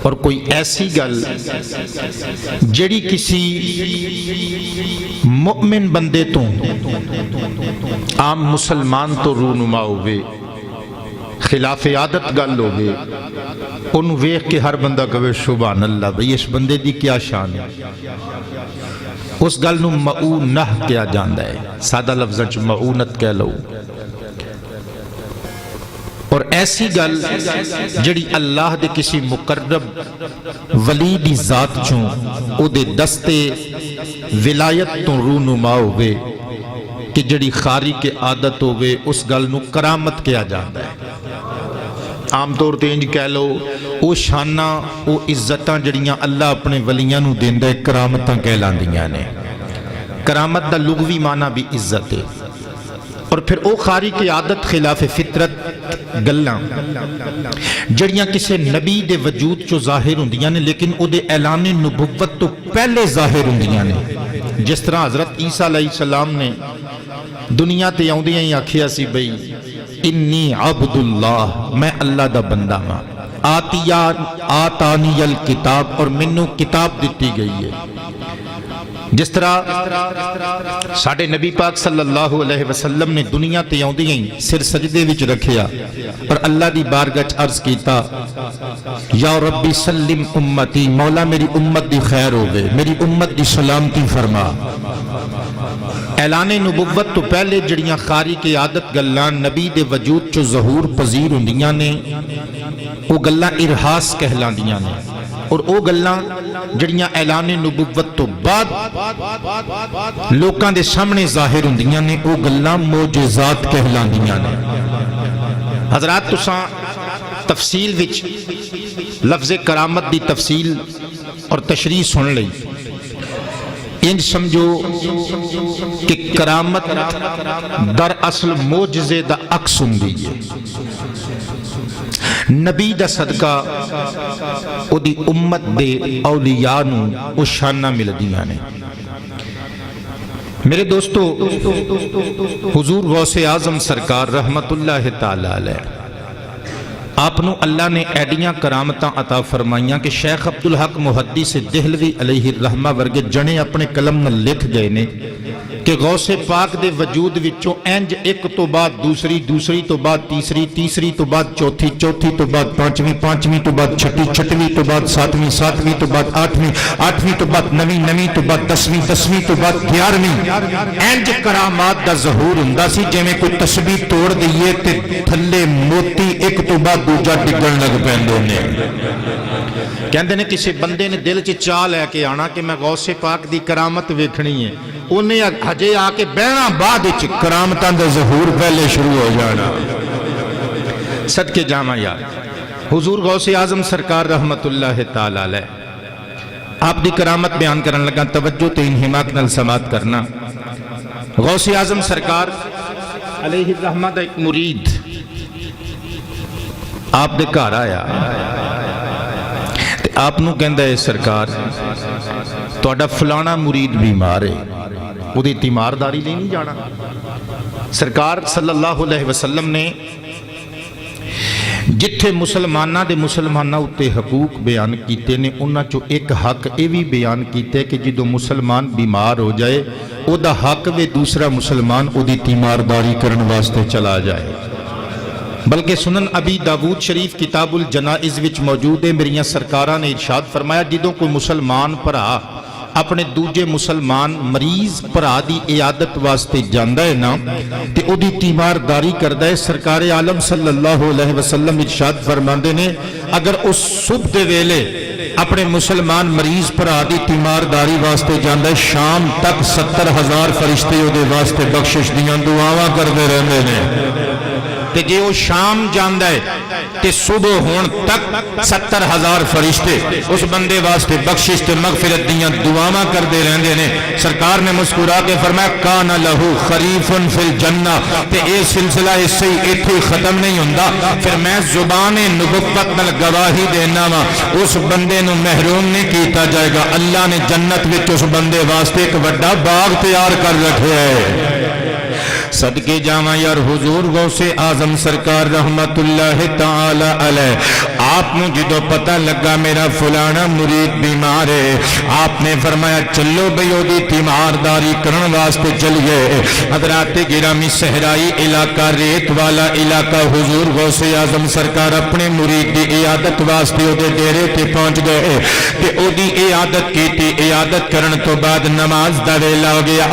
اور کوئی ایسی گل جڑی کسی مؤمن بندے تو عام مسلمان تو رونما ہوئے، خلاف عادت گل ہوئے، انہوں ویکھ کے ہر بندہ کہے سبحان اللہ بھئی اس بندے دی کیا شان ہے، اس گل نو مؤونہ کیا جاندہ ہے، سادہ لفظ مؤونت کہہ لو۔ اور ایسی گل جڑی اللہ دے کسی مقرب ولی دی ذات چوں او دے دستے ولایت تو رونما ہوئے کہ جڑی خاری کے عادت ہوئے، اس گل نو کرامت کیا جاندہ ہے۔ عام طور تے انج کہہ لو او شانہ او عزتاں جڑیاں اللہ اپنے ولیاں نو دیندہ ہے کرامتاں کہلاندیاں نے۔ کرامت دا لغوی معنی بھی عزت ہے، اور پھر او خاری کی عادت خلاف فطرت گلاں جڑیاں کسے نبی دے وجود چو ظاہر ہوندیاں نے لیکن او دے اعلان نبوت تو پہلے ظاہر ہوندیاں نے۔ جس طرح حضرت عیسیٰ علیہ السلام نے دنیا تے آؤندیاں ہی آکھیا سی بھئی انی عبد اللہ، میں اللہ دا بندہ ہاں، آتانی الکتاب، اور منو کتاب دیتی گئی ہے۔ جس طرح ساڑھے نبی پاک صلی اللہ علیہ وسلم نے دنیا تے آؤندی ہیں سر سجدے وچ رکھیا اور اللہ دی بارگاہ عرض کیتا یا ربی سلم امتی، مولا میری امت دی خیر ہوگے، میری امت دی سلامتی فرما۔ اعلان نبوت تو پہلے جڑیاں خاری کی عادت گلان نبی دے وجود چو ظہور پذیر ہوندیاں نے، وہ گلاں ارہاس کہلاندیاں نے، اور او گلاں جڑیاں اعلان نبوت تو بعد لوکاں دے سامنے ظاہر ہوندیاں نے، او گلاں معجزات کہلاندیاں نے۔ حضرات تساں تفصیل وچ لفظ کرامت دی تفصیل اور تشریح سن لئی، انج سمجھو کہ کرامت در اصل معجزے دا عکس ہوندی ہے۔ نبی دا صدقہ او دی امت دے اولیاء نو او شانہ مل دیاں نے۔ میرے دوستو، حضور غوث اعظم سرکار رحمت اللہ تعالی علیہ آپ نو اللہ نے ایڈیاں کرامتاں عطا فرمائیاں کہ شیخ عبدالحق محدث دہلوی علیہ الرحمہ ورگے جنے اپنے قلم نہ لکھ گئے نے کہ غوث پاک دے وجود وچوں انج ایک تو بعد دوسری، دوسری تو بعد تیسری، تیسری تو بعد چوتھی، چوتھی تو بعد پانچویں، پانچویں تو بعد چھٹی، چھٹویں تو بعد ساتویں، ساتویں تو بعد آٹھویں، آٹھویں تو بعد نویں، نویں تو بعد دسویں، دسویں تو بعد گیارہویں، انج کرامات دا ظہور ہوندا سی جویں کوئی تسبیح توڑ دئیے تے تھلے موتی ایک تو بعد دوجا ڈگن لگ پیندے نے۔ کہندے نے کسی بندے نے دل چ چاہ لے کے آنا کہ میں غوث پاک دی کرامت ویکھنی ہے، انہیں ہجے آ کے بہنا بعد کرامتاں دا ظہور پہلے شروع ہو جانا۔ صدقے جامع یار حضور غوث اعظم سرکار رحمت اللہ تعالی علیہ آپ دی کرامت بیان کرن لگا، توجہ تے انہماک نال سماعت کرنا۔ غوث اعظم سرکار علیہ الرحمہ دا ایک مرید آپ دے گھر آیا تے آپ نو کہندا ہے سرکار تہاڈا فلانا مرید بیمار ہے، وہ دی تیمارداری لے نہیں جانا۔ سرکار صلی اللہ علیہ وسلم نے جتھے مسلمانہ دے مسلمانہ اتے حقوق بیان کیتے نے، انہاں چو ایک حق یہ بھی بیان کیتے کہ جدو مسلمان بیمار ہو جائے او دا حق وے دوسرا مسلمان او دی تیمارداری کرن واسطے چلا جائے۔ بلکہ سنن ابی داود شریف کتاب الجنائز وچ موجود ہے، میریاں سرکاراں نے ارشاد فرمایا جدوں کوئی مسلمان بھرا اپنے دوجے مسلمان مریض بھرا دی عیادت واسطے جاندا ہے نا تے او دی تیمارداری کردا ہے، سرکار عالم صلی اللہ علیہ وسلم ارشاد فرماندے نے اگر اس صبح دے ویلے اپنے مسلمان مریض بھرا دی تیمارداری واسطے جاندا ہے، شام تک 70,000 فرشتے او دے واسطے بخشش دیاں دعاواں کردے رہندے نے۔ تے جے وہ شام جاندہ ہے تے صبح ہون تک 70,000 فرشتے اس بندے واسطے بخشش تے مغفرت دیاں دعاواں کردے رہندے نے۔ سرکار نے مسکرا کے فرمایا کان لہو خریف فی الجنہ، تے اے سلسلہ اس سے ایتھے ختم نہیں ہوندا، پھر میں زبان نبوت نال گواہی دینا وا اس بندے نو محروم نہیں کیتا جائے گا، اللہ نے جنت وچ اس بندے واسطے ایک بڑا باغ تیار کر رکھا ہے۔ صدقے جاواں یار حضور غوث اعظم سرکار رحمت اللہ تعالی علیہ آپ نو جدو پتہ لگا میرا فلانا مرید بیمار ہے آپ نے فرمایا چلو بھئی او دی تیمارداری کرن واسطے چلیے حضرات گرامی صحرائی علاقہ ریت والا علاقہ حضور غوث اعظم سرکار اپنے مرید دی عیادت واسطے او دے ڈیرے تے پہنچ گئے کہ او دی عیادت کیتی عیادت کرن تو بعد نماز دا ویلا ہو گیا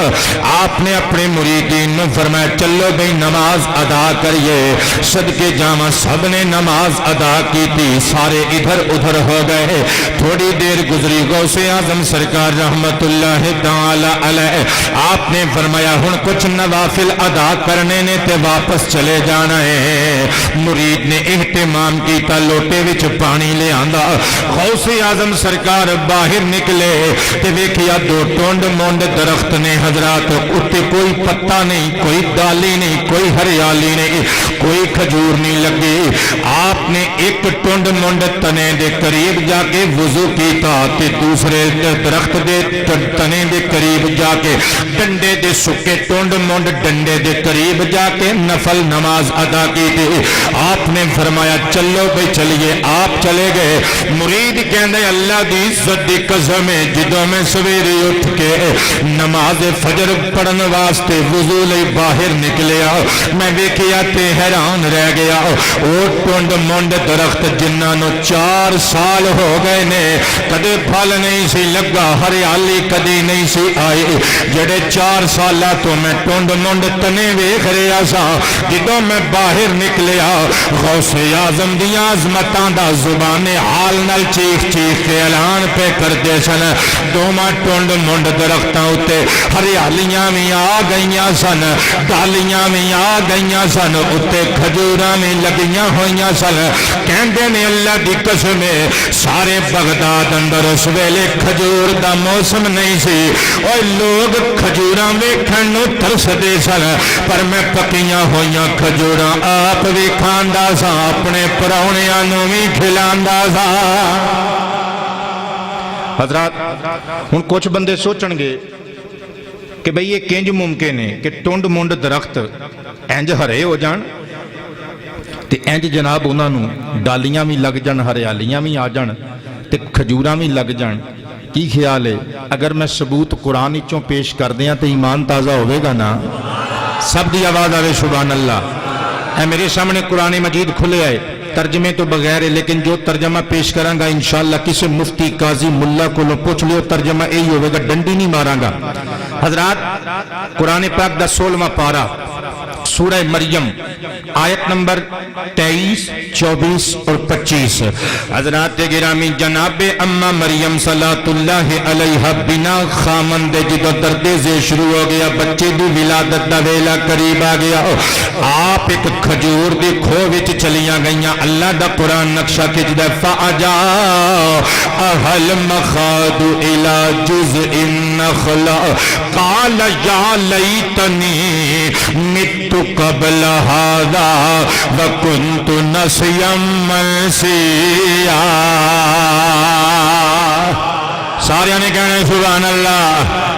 آپ نے اپنے مریدین نو فرمایا چلو بھئی نماز ادا کریے صدقے جاواں سب نے نماز ادا کی تھی سارے ادھر ادھر ہو گئے تھوڑی دیر گزری غوث اعظم سرکار رحمت اللہ تعالی علیہ آپ نے فرمایا ہن کچھ نوافل ادا کرنے نے تے واپس چلے جانا ہے مرید نے اہتمام کیتا لوٹے وچ پانی لے آندا غوث اعظم سرکار باہر نکلے تے ویکھیا دو ٹونڈ مونڈ درخت نے حضرات اتے کوئی پتا نہیں کوئی ڈالی نہیں کوئی ہریالی نہیں کوئی کھجور نہیں لگی آپ نے ایک ٹونڈ مونڈ تنے دے قریب جا کے وضو کیتا تے دوسرے درخت دے تنے دے قریب جا کے ڈنڈے دے سکے ٹونڈ مونڈ ڈنڈے دے قریب جا کے نفل نماز ادا کی تھی آپ نے فرمایا چلو بھئی چلیے آپ چلے گئے مرید کہندے اللہ دی عزت دی قسم ہے جدوں میں سویرے اٹھ کے نماز فجر پڑھن واسطے وضو لئی باہر نکلیا میں ویکھیا تے حیران رہ گیا او ٹونڈ مونڈ درخت جنہاں نو 4 سال ہو گئے نے کدے پھل نہیں سی لگا ہریالی کدی نہیں سی آئی جڑے 4 سالہ تو میں ٹونڈ مونڈ تنے ویکھ رہا سا جدوں میں باہر نکلیا غوث اعظم دی عظمتاں دا زبان حال نال چیخ چیخ کے اعلان پہ کردے سن دوواں ٹونڈ مونڈ درختاں اتے ہریالیاں بھی آ گئیاں سن ڈالیاں بھی آ گئیاں سن اتے کھجوراں بھی لگیاں ہوئیاں سن کہندے نے اللہ دی قسم ہے سارے بغداد اندر اس ویلے کھجور دا موسم نہیں سی اوے لوگ کھجوراں ویکھن نو ترسدے سن پر میں پکیاں ہوئیاں کھجوراں آپ بھی کھاندا سا اپنے پراؤنیاں نو بھی کھلاندا سا حضرات ہن کچھ بندے سوچن گے کہ بھئی یہ کنج ممکن ہے کہ ٹونڈ مونڈ درخت انج ہرے ہو جان تے انج جناب انہاں نو ڈالیاں بھی لگ جان ہریالیاں بھی آ جان تے کھجوراں بھی لگ جان کی خیال ہے اگر میں ثبوت قرآن وچوں پیش کر دیاں تے ایمان تازہ ہوئے گا نا سب دی آواز آوے سبحان اللہ اے میرے سامنے قرآن مجید کھلے آئے ترجمے تو بغیر ہے لیکن جو ترجمہ پیش کروں گا انشاءاللہ کسی مفتی قاضی ملا کو لو پوچھ لیو ترجمہ یہی ہوئے گا ڈنڈی نہیں ماراں گا حضرات قرآن پاک دا 16واں پارہ سورہ مریم آیت نمبر 23 24 اور 25 حضرات گرامی جناب اما مریم صلاۃ اللہ علیہ بنا خامند جدو دردے سے شروع ہو گیا بچے دی ولادت دا ویلا قریب آ گیا آپ ایک کھجور دی کھو وچ چلیاں گئیاں اللہ دا قرآن نقشہ کھچدا فاجا اہل مخاد الی جزء النخل قال یا لیتنی مت قبل هذا وكنت نسيا منسيا سارے نے کہنا سبحان اللہ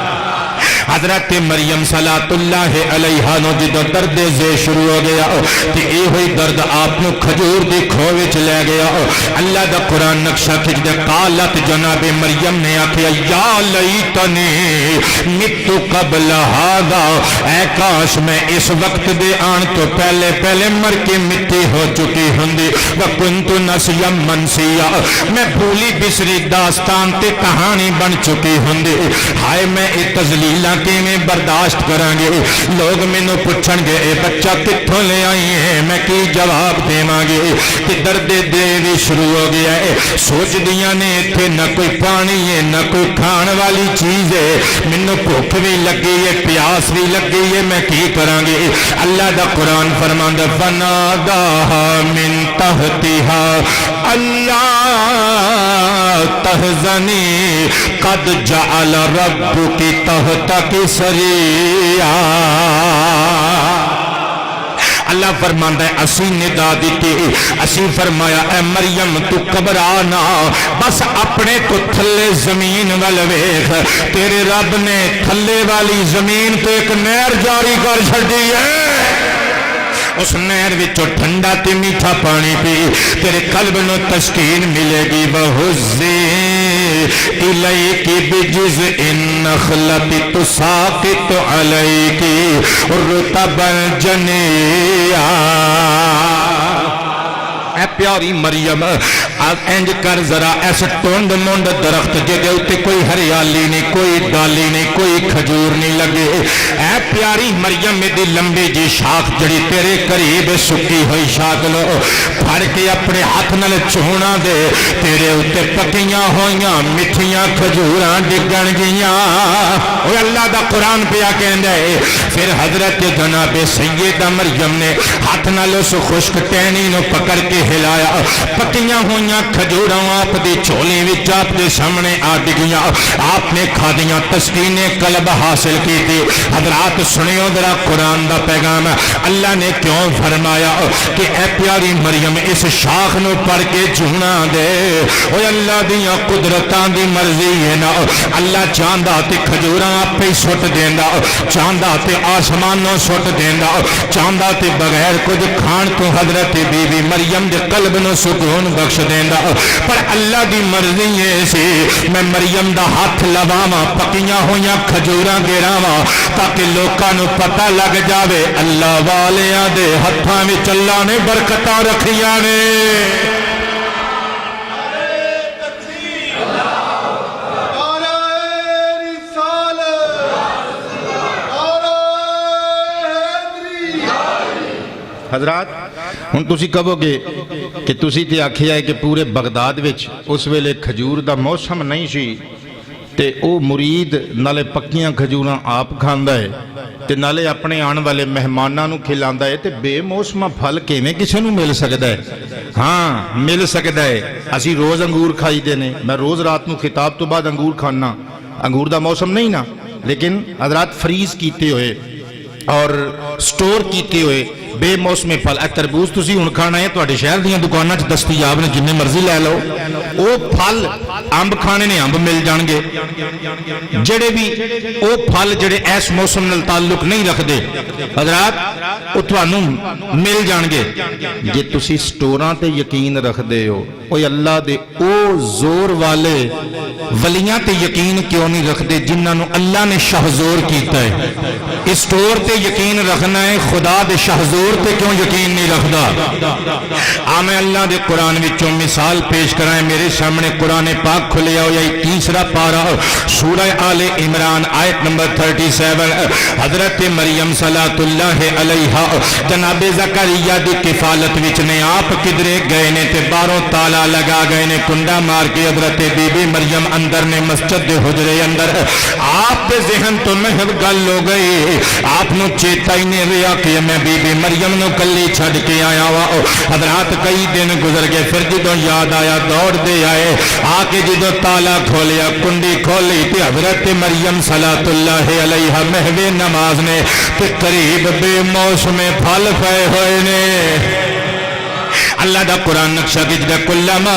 حضرت مریم صلاۃ اللہ علیہ نو جدو درد سے شروع ہو گیا تے اے ہوئی درد آپ نو کھجور دی کھو وچ لے گیا اللہ دا قرآن نقشہ کھچ دے قالت جناب مریم نے آکھیا یا لیتنی مت قبل هذا اے کاش میں اس وقت دے آن تو پہلے پہلے مر کے مٹی ہو چکی ہوندی وکنت نسیا منسیا میں بھولی بسری داستان تے کہانی بن چکی ہوندی ہائے میں اے تذلیلاں میں برداشت کریں گے لوگ مینوں پوچھن گے اے بچہ کتھوں لے آئی ہے میں کی جواب دیواں گے کہ درد دل شروع ہو گیا ہے سوچ دیاں نے ایتھے نہ کوئی پانی ہے نہ کوئی کھان والی چیز ہے مینوں بھوک بھی لگی ہے پیاس بھی لگی ہے میں کی کراں گے اللہ دا قرآن فرماندا فناداها من تحتها اللہ تحزنی قد جعل ربک تحتک سریا اللہ فرماندا ہے اسی ندا دیتی اسی فرمایا اے مریم تو گھبرا نہ بس اپنے تو تھلے زمین ول ویکھ تیرے رب نے تھلے والی زمین تو ایک نہر جاری کر چھڈی ہے اس نہر وچوں ٹھنڈا تے میٹھا پانی پی تیرے قلب نو تسکین ملے گی وَهُزِّي إِلَيْكِ بِجِزْءِ النَّخْلَةِ تُسَاقِطُ عَلَيْكِ رُطَبًا جَنِيًّا اے پیاری مریم انج کر ذرا ایس ٹونڈ مونڈ درخت جے اتے کوئی ہریالی نہیں کوئی ڈالی نہیں کوئی کھجور نہیں لگے اے پیاری مریم دی لمبی جی شاخ جڑی تیرے قریب سکی ہوئی شاخ لو پھڑ کے اپنے ہاتھ نال چونا دے تیرے اتے پکیاں ہویاں مٹھیاں کھجوراں ڈگن گیاں اوے اللہ دا قرآن پیا کہندا ہے پھر حضرت جناب سیدہ مریم نے ہاتھ نال اس خشک ٹہنی نو پکڑ کے ہلایا پکیاں ہویاں کھجوراں آپ دی چولی وچ آپ دے سامنے آ ڈگیاں آپ نے کھادیاں تسکین قلب حاصل کی تھی حضرات سنیو ذرا قرآن دا پیغام اللہ نے کیوں فرمایا کہ اے پیاری مریم اس شاخ نو پڑھ کے چونا دے اوے اللہ دیاں قدرتاں دی مرضی ہے نا اللہ چاہندا تے کھجوراں آپے سٹ دیندا چاہندا تے آسمانوں سٹ دیندا چاہندا تے بغیر کچھ کھان تو حضرت بی بی مریم دے قلب نو سکون بخش دیندا پر اللہ دی مرضی ہے سی میں مریم دا ہاتھ لواواں پکیاں ہویاں کھجوراں گراواں تاکہ لوکاں نو پتہ لگ جاوے اللہ والیاں دے ہتھاں وچ اللہ نے برکتاں رکھیاں نے حضرات ہن تسی کہو گے کہ تسی تے آکھیا ہے کہ پورے بغداد وچ اس ویلے کھجور دا موسم نہیں سی تے او مرید نالے پکیاں کھجوراں آپ کھاندا ہے تے نالے اپنے آن والے مہماناں نو کھلاندا ہے تے بے موسمہ پھل کیویں کسے نو مل سکدا ہے ہاں مل سکدا ہے اسی روز انگور کھائی دے نے میں روز رات نو خطاب تو بعد انگور کھانا انگور دا موسم نہیں نا لیکن حضرات فریز کیتے ہوئے اور سٹور کیتے ہوئے بے موسم پھل اے تربوز تسی ہن کھانا ہے تواڈے شہر دیاں دکاناں وچ دستیاب نے جننے مرضی لے لو او پھل امب کھانے نے امب مل جان گے جڑے بھی او پھل جڑے اس موسم نال تعلق نہیں رکھدے حضرات او تانوں مل جان گے جے تسی سٹوراں تے یقین رکھدے ہو اوے اللہ دے او زور والے ولیاں تے یقین کیوں نہیں رکھدے جنہاں نو اللہ نے شہزور کیتا ہے اس سٹور تے یقین رکھنا ہے خدا دے شہزور تے کیوں یقین نہیں رکھدا میں اللہ دے قرآن وچوں مثال پیش کرائیں میرے سامنے قرآن پاک کھلیا ہو یا تیسرا پارہ سورہ آل عمران آیت نمبر 37 حضرت مریم صلاۃ اللہ علیہا جناب زکریا دی کفالت وچ نے آپ کدرے گئے نے تے باہروں تالا لگا گئے نے کنڈا مار کے حضرت بی بی مریم اندر نے مسجد دے حجرے اندر آپ دے ذہن تو محض گل ہو گئی آپ نو چیتا ہی نہیں رہا کہ میں بی بی مریم نو کلی چھڑ کے آیا ہوا حضرات کئی دن گزر گئے پھر جدوں یاد آیا دوڑ دے آئے آ کے جدوں تالا کھولیا کنڈی کھولی تے حضرت مریم صلاۃ اللہ علیہا محو نماز نے تے قریب بے موسم پھل پئے ہوئے نے اللہ دا قرآن نقشہ کجدہ کلما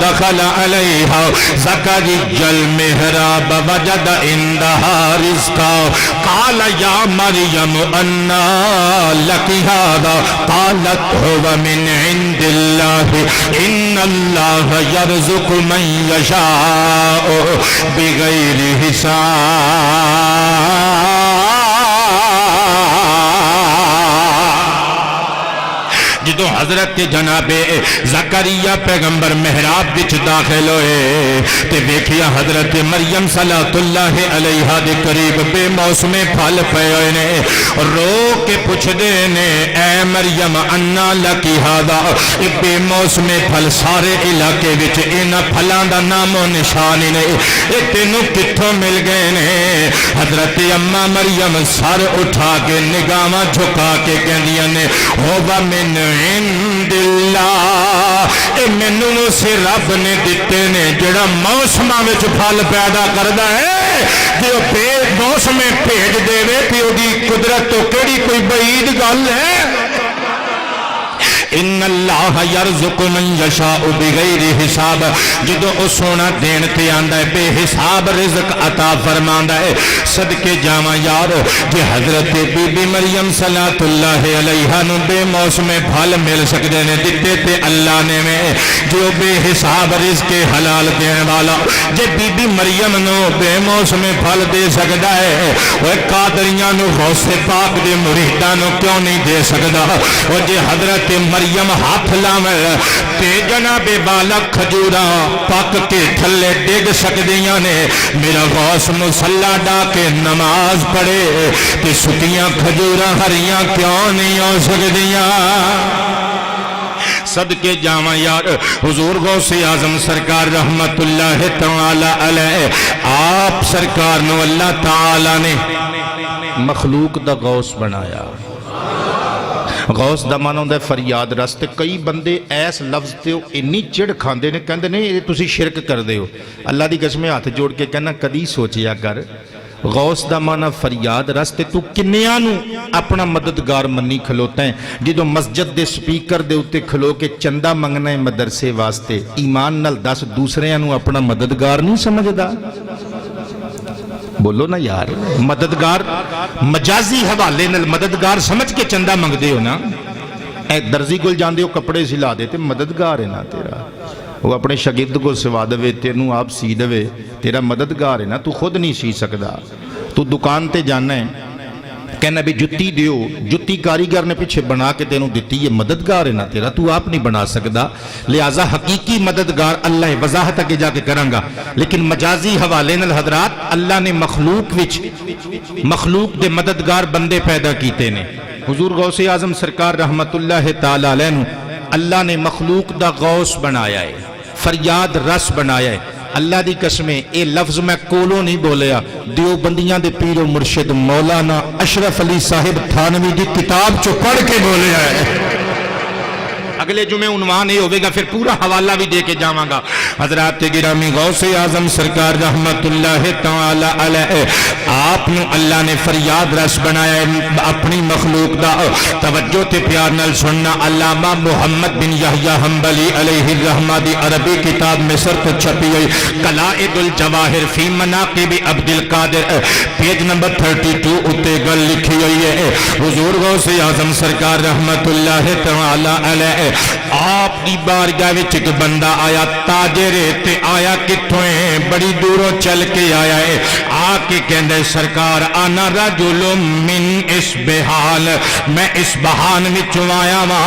دخل علیہا زکریا المحراب وجد عندها رزقا قال یا مریم انا لکی ھذا قالت هو من عند اللہ ان اللہ یرزق من یشاء بغیر حساب جدو حضرت جناب زکریا پیغمبر محراب وچ داخل ہوئے تے ویکھیا حضرت مریم صلاۃ اللہ علیہا دے قریب بے موسم پھل پئے ہوئے نے رو کے پوچھ دے نے اے مریم انا لکی ھذا بے موسم پھل سارے علاقے وچ انہاں پھلاں دا نام و نشان ہی نہیں اے تینوں کتھوں مل گئے نے حضرت اما مریم سر اٹھا کے نگاہاں جھکا کے کہندیاں نے ہووا من عند اللہ اے مینوں سے رب نے دتے نے جڑا موسماں وچ پھل پیدا کردا ہے جو بے موسم بھیج دے تے اودی قدرت تو کیڑی کوئی بعید گل ہے ان اللہ یرزق من یشاء بغیر حساب، جدو او سونا دین تے آندا ہے بے حساب رزق عطا فرماندا ہے۔ صدقے جاواں یار جے حضرت بی بی مریم صلوات اللہ علیہا نو بے موسم پھل مل سکدے نے دتے تے اللہ نے میں جو بے حساب رزق حلال دین والا جے بی بی مریم نو بے موسم پھل دے سکدا ہے، اوے قادریاں نو غوث پاک دے مریداں نو کیوں نہیں دے سکدا؟ او جے حضرت مریم ہاتھ لاوے تے جناب بالا کھجوراں پک کے تھلے ڈگ سکدیاں نے، میرا غوث مصلی ڈا کے نماز پڑھے تے سکیاں کھجوراں ہریاں کیوں نہیں ہو سکدیاں؟ صدقے جاواں یار حضور غوث اعظم سرکار رحمت اللہ تعالی علیہ، آپ سرکار نو اللہ تعالی نے مخلوق دا غوث بنایا۔ غوث دا معنی ہوندا ہے فریاد رس، تے کئی بندے ایس لفظ تے انی چڑ کھاندے نے کہندے نے یہ تسی شرک کر دے ہو۔ اللہ دی قسم ہاتھ جوڑ کے کہنا کدی سوچیا کر غوث دا معنی فریاد رس تے تو کنیاں نو اپنا مددگار منی کھلوتا ہے؟ جدو مسجد دے سپیکر دے اتے کھلو کے چندہ منگنا ہے مدرسے واسطے، ایمان نال دس دوسرے نو اپنا مددگار نہیں سمجھدا؟ بولو نا یار، مددگار مجازی حوالے نال مددگار سمجھ کے چندہ منگ دے ہو نا۔ اے درزی گل جان دے ہو کپڑے سلا دے تے مددگار ہے نا تیرا، وہ اپنے شاگرد کو سوا دے تینوں آپ سی دے تیرا مددگار ہے نا، تو خود نہیں سی سکدا۔ تو دکان تے جانا ہے کہنا بھی جتی دیو، جتی کاریگر نے پیچھے بنا کے تینوں دیتی، یہ مددگار ہے نا تیرا، تو آپ نہیں بنا سکدا۔ لہٰذا حقیقی مددگار اللہ وضاحت کے جا کے کرانگا، لیکن مجازی حوالے نال حضرات اللہ نے مخلوق دے مددگار بندے پیدا کیتے نے۔ حضور غوث اعظم سرکار رحمت اللہ تعالی علیہ اللہ نے مخلوق دا غوث بنایا ہے، فریاد رس بنایا ہے۔ اللہ دی قسمیں اے لفظ میں کولو نہیں بولیا، دیوبندیاں دے پیر و مرشد مولانا اشرف علی صاحب تھانوی دی کتاب چو پڑھ کے بولیا ہے۔ اگلے جمعے عنوان یہ ہوئے گا، پھر پورا حوالہ بھی دے کے جاواں گا۔ حضرات گرامی غوث اعظم سرکار رحمت اللہ تعالی علیہ، آپ نو اللہ نے فریاد رس بنایا ہے اپنی مخلوق دا۔ توجہ تے پیار نال سننا، علامہ محمد بن یحییٰ حنبلی علیہ الرحمہ دی عربی کتاب مصر تو چھپی ہوئی قلائد الجواہر فی مناقب عبد القادر، پیج نمبر 32 اتے گل لکھی ہوئی ہے۔ حضور غوث اعظم سرکار رحمت اللہ تعالی علیہ، آپ دی بارگاہ وچ ایک بندہ آیا، تاجر تے آیا کتھوں ہے؟ بڑی دوروں چل کے آیا ہے۔ آ کے کہندے سرکار انا رجل من اسبہان، میں اسبہان وچوں آیا وا۔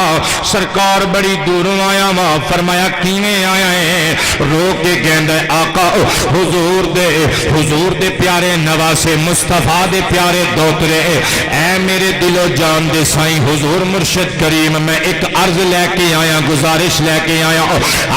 سرکار بڑی دوروں آیا وا، فرمایا کیویں آیا ہے؟ رو کے کہندا آقا حضور دے پیارے نواسے مصطفیٰ دے پیارے دوترے، اے میرے دل و جان دے سائیں حضور مرشد کریم، میں ایک عرض لے کے آیا، گزارش لے کے آیا۔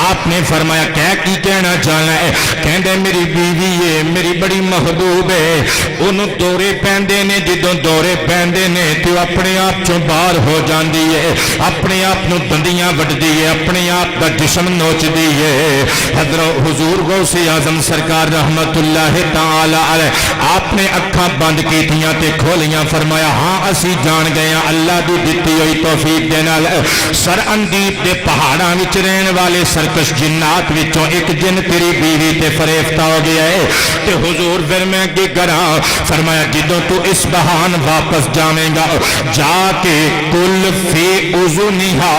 آپ نے فرمایا کی کہنا چاہنا ہے؟ کہندے میری بیوی ہے، میری بڑی محبوب ہے، انہوں دورے پہندے نے، جدوں دورے پہندے نے تو اپنے آپ چوں باہر ہو جاندی ہے، اپنے آپ نو دندیاں وڈدی ہے، اپنے آپ دا جسم نوچ دی ہے۔ حضرت حضور غوث اعظم سرکار رحمت اللہ تعالی علیہ، آپ نے اکھاں بند کیتیاں تے کھولیاں، فرمایا ہاں اسی جان گئے ہیں اللہ دی دتی ہوئی توفیق دے نال سر اندیپ دے پہاڑاں وچ رہن والے سرکش جنات وچوں ایک جن تیری بیوی تے فریفتہ ہو گیا ہے۔ تے حضور پھر میں کی کراں؟ فرمایا جدوں تو اسبہان واپس جاویں گا، جا کے کل فی اذنھا،